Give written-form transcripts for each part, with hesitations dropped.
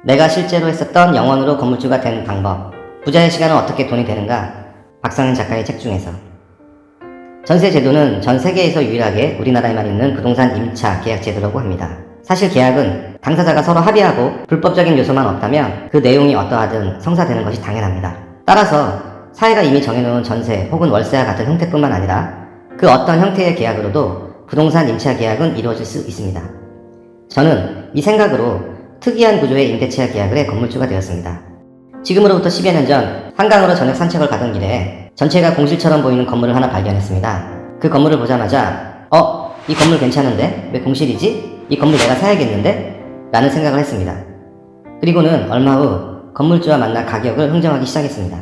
내가 실제로 했었던 영원으로 건물주가 된 방법, 부자의 시간은 어떻게 돈이 되는가? 박상현 작가의 책 중에서. 전세 제도는 전 세계에서 유일하게 우리나라에만 있는 부동산 임차 계약 제도라고 합니다. 사실 계약은 당사자가 서로 합의하고 불법적인 요소만 없다면 그 내용이 어떠하든 성사되는 것이 당연합니다. 따라서 사회가 이미 정해놓은 전세 혹은 월세와 같은 형태뿐만 아니라 그 어떤 형태의 계약으로도 부동산 임차 계약은 이루어질 수 있습니다. 저는 이 생각으로 특이한 구조의 임대차 계약을 해 건물주가 되었습니다. 지금으로부터 10여 년 전 한강으로 저녁 산책을 가던 길에 전체가 공실처럼 보이는 건물을 하나 발견했습니다. 그 건물을 보자마자 이 건물 괜찮은데? 왜 공실이지? 이 건물 내가 사야겠는데? 라는 생각을 했습니다. 그리고는 얼마 후 건물주와 만나 가격을 흥정하기 시작했습니다.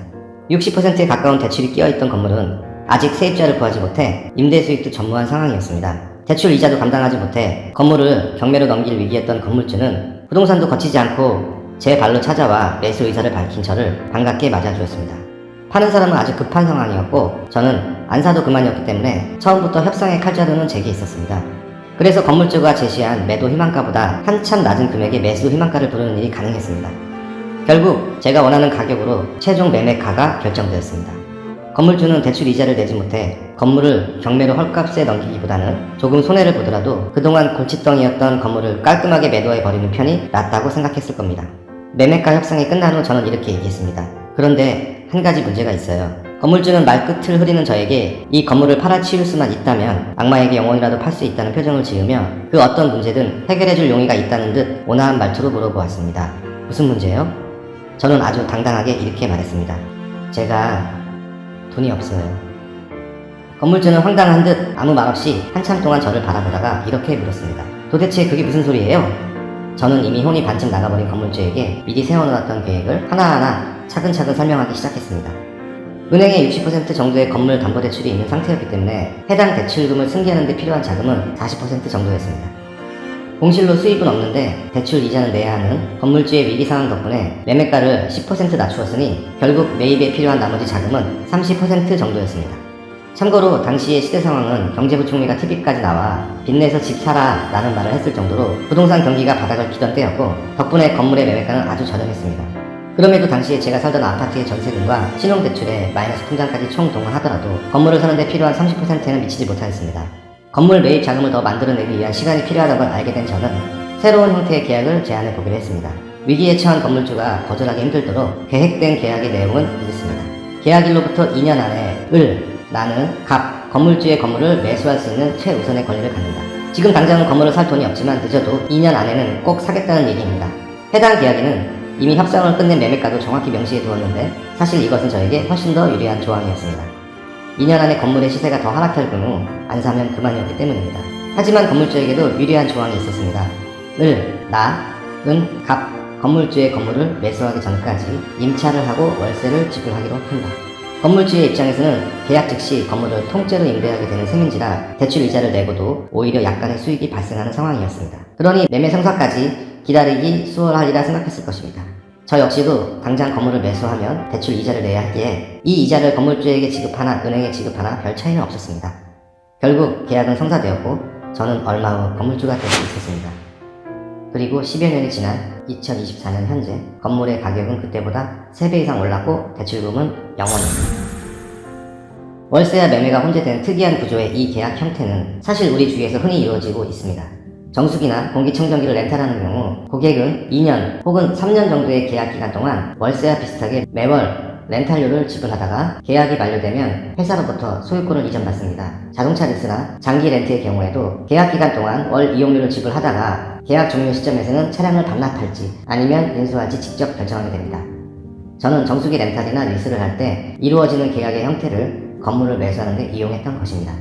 60%에 가까운 대출이 끼어있던 건물은 아직 세입자를 구하지 못해 임대 수익도 전무한 상황이었습니다. 대출 이자도 감당하지 못해 건물을 경매로 넘길 위기였던 건물주는 부동산도 거치지 않고 제 발로 찾아와 매수 의사를 밝힌 저를 반갑게 맞아주었습니다. 파는 사람은 아주 급한 상황이었고 저는 안 사도 그만이었기 때문에 처음부터 협상의 칼자루는 제게 있었습니다. 그래서 건물주가 제시한 매도 희망가보다 한참 낮은 금액의 매수 희망가를 부르는 일이 가능했습니다. 결국 제가 원하는 가격으로 최종 매매가가 결정되었습니다. 건물주는 대출 이자를 내지 못해 건물을 경매로 헐값에 넘기기보다는 조금 손해를 보더라도 그동안 골칫덩이였던 건물을 깔끔하게 매도해버리는 편이 낫다고 생각했을 겁니다. 매매가 협상이 끝난 후 저는 이렇게 얘기했습니다. 그런데 한 가지 문제가 있어요. 건물주는 말끝을 흐리는 저에게 이 건물을 팔아치울 수만 있다면 악마에게 영원이라도 팔 수 있다는 표정을 지으며 그 어떤 문제든 해결해줄 용의가 있다는 듯 온화한 말투로 물어보았습니다. 무슨 문제요? 저는 아주 당당하게 이렇게 말했습니다. 제가 돈이 없어요. 건물주는 황당한 듯 아무 말 없이 한참 동안 저를 바라보다가 이렇게 물었습니다. 도대체 그게 무슨 소리예요? 저는 이미 혼이 반쯤 나가버린 건물주에게 미리 세워놓았던 계획을 하나하나 차근차근 설명하기 시작했습니다. 은행에 60% 정도의 건물 담보대출이 있는 상태였기 때문에 해당 대출금을 승계하는 데 필요한 자금은 40% 정도였습니다. 공실로 수입은 없는데 대출 이자는 내야 하는 건물주의 위기상황 덕분에 매매가를 10% 낮추었으니 결국 매입에 필요한 나머지 자금은 30% 정도였습니다. 참고로 당시의 시대 상황은 경제부총리가 TV까지 나와 빚내서 집 사라 라는 말을 했을 정도로 부동산 경기가 바닥을 기던 때였고 덕분에 건물의 매매가는 아주 저렴했습니다. 그럼에도 당시에 제가 살던 아파트의 전세금과 신용대출에 마이너스 통장까지 총 동원하더라도 건물을 사는데 필요한 30%에는 미치지 못하였습니다. 건물 매입 자금을 더 만들어내기 위한 시간이 필요하다는 걸 알게 된 저는 새로운 형태의 계약을 제안해 보기로 했습니다. 위기에 처한 건물주가 거절하기 힘들도록 계획된 계약의 내용은 이렇습니다. 계약일로부터 2년 안에 나는 건물주의 건물을 매수할 수 있는 최우선의 권리를 갖는다. 지금 당장은 건물을 살 돈이 없지만 늦어도 2년 안에는 꼭 사겠다는 얘기입니다. 해당 계약에는 이미 협상을 끝낸 매매가도 정확히 명시해 두었는데 사실 이것은 저에게 훨씬 더 유리한 조항이었습니다. 2년 안에 건물의 시세가 더 하락할 경우 안 사면 그만이었기 때문입니다. 하지만 건물주에게도 유리한 조항이 있었습니다. 건물주의 건물을 매수하기 전까지 임차를 하고 월세를 지불하기로 한다. 건물주의 입장에서는 계약 즉시 건물을 통째로 임대하게 되는 셈인지라 대출 이자를 내고도 오히려 약간의 수익이 발생하는 상황이었습니다. 그러니 매매 성사까지 기다리기 수월하리라 생각했을 것입니다. 저 역시도 당장 건물을 매수하면 대출 이자를 내야 하기에 이 이자를 건물주에게 지급하나 은행에 지급하나 별 차이는 없었습니다. 결국 계약은 성사되었고 저는 얼마 후 건물주가 될 수 있었습니다. 그리고 10여 년이 지난 2024년 현재 건물의 가격은 그때보다 3배 이상 올랐고 대출금은 0원입니다. 월세와 매매가 혼재된 특이한 구조의 이 계약 형태는 사실 우리 주위에서 흔히 이루어지고 있습니다. 정수기나 공기청정기를 렌탈하는 경우 고객은 2년 혹은 3년 정도의 계약 기간 동안 월세와 비슷하게 매월 렌탈료를 지불하다가 계약이 만료되면 회사로부터 소유권을 이전받습니다. 자동차 리스나 장기 렌트의 경우에도 계약 기간 동안 월 이용료를 지불하다가 계약 종료 시점에서는 차량을 반납할지 아니면 인수할지 직접 결정하게 됩니다. 저는 정수기 렌탈이나 리스를 할 때 이루어지는 계약의 형태를 건물을 매수하는 데 이용했던 것입니다.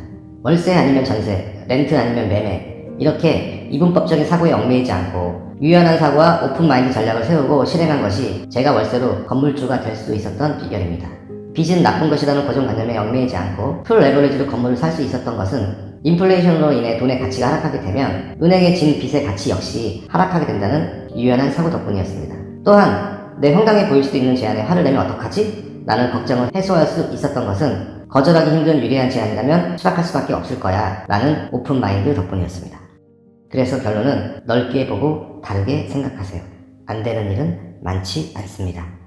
월세 아니면 전세, 렌트 아니면 매매 이렇게 이분법적인 사고에 얽매이지 않고 유연한 사고와 오픈마인드 전략을 세우고 실행한 것이 제가 월세로 건물주가 될 수 있었던 비결입니다. 빚은 나쁜 것이라는 고정관념에 얽매이지 않고 풀 레버리지로 건물을 살 수 있었던 것은 인플레이션으로 인해 돈의 가치가 하락하게 되면 은행에 진 빚의 가치 역시 하락하게 된다는 유연한 사고 덕분이었습니다. 또한 내 황당해 보일 수도 있는 제안에 화를 내면 어떡하지? 라는 걱정을 해소할 수 있었던 것은 거절하기 힘든 유리한 제안이라면 수락할 수밖에 없을 거야 라는 오픈마인드 덕분이었습니다. 그래서 결론은 넓게 보고 다르게 생각하세요. 안 되는 일은 많지 않습니다.